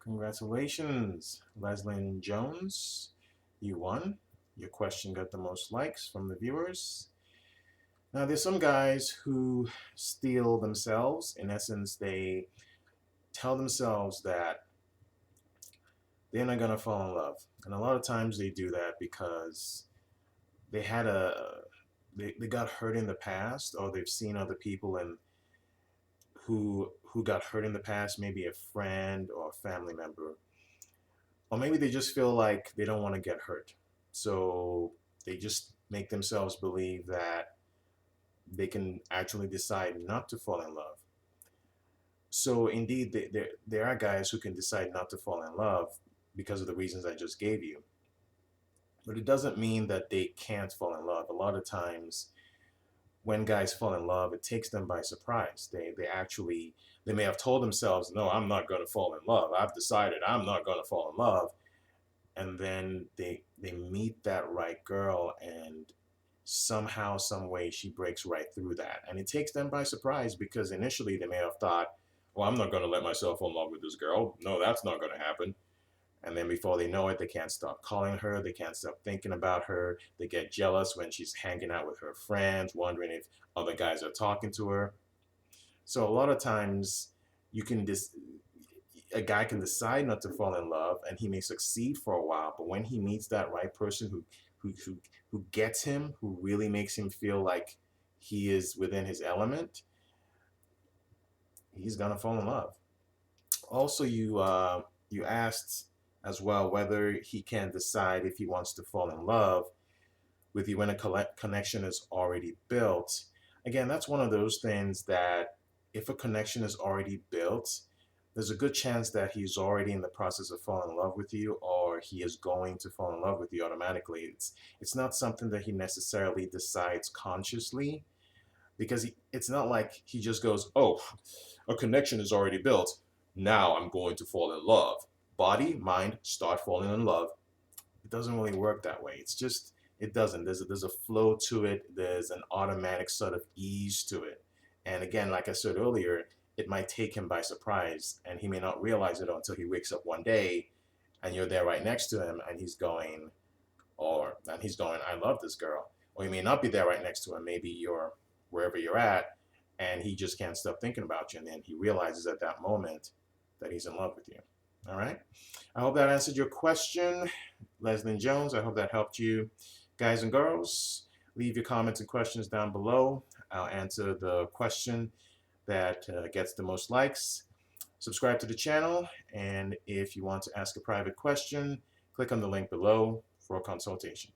Congratulations, Leslin Jones. You won. Your question got the most likes from the viewers. Now, there's some guys who steal themselves. In essence, they tell themselves that they're not going to fall in love. And a lot of times they do that because they had a they got hurt in the past, or they've seen other people and who got hurt in the past, maybe a friend or a family member, or maybe they just feel like they don't want to get hurt. So they just make themselves believe that they can actually decide not to fall in love. So indeed, there are guys who can decide not to fall in love because of the reasons I just gave you. But it doesn't mean that they can't fall in love. A lot of times when guys fall in love, it takes them by surprise. They may have told themselves, no, I'm not going to fall in love. I've decided I'm not going to fall in love. And then they meet that right girl, and somehow, some way, she breaks right through that. And it takes them by surprise because initially they may have thought, well, I'm not going to let myself fall in love with this girl. No, that's not going to happen. And then before they know it, they can't stop calling her. They can't stop thinking about her. They get jealous when she's hanging out with her friends, wondering if other guys are talking to her. So a lot of times, you can a guy can decide not to fall in love, and he may succeed for a while. But when he meets that right person who who who gets him, who really makes him feel like he is within his element, he's gonna fall in love. Also, you asked as well whether he can decide if he wants to fall in love with you when a connection is already built. Again, that's one of those things that if a connection is already built, there's a good chance that he's already in the process of falling in love with you, or he is going to fall in love with you automatically. It's not something that he necessarily decides consciously, because it's not like he just goes, oh, a connection is already built, now I'm going to fall in love. Body, mind, start falling in love. It doesn't really work that way. It's just, it doesn't. There's a flow to it. There's an automatic sort of ease to it. And again, like I said earlier, it might take him by surprise, and he may not realize it until he wakes up one day and you're there right next to him, and he's going, I love this girl. Or you may not be there right next to him. Maybe you're wherever you're at, and he just can't stop thinking about you. And then he realizes at that moment that he's in love with you. All right. I hope that answered your question, Leslin Jones. I hope that helped you. Guys and girls, leave your comments and questions down below. I'll answer the question that gets the most likes. Subscribe to the channel, and if you want to ask a private question, click on the link below for a consultation.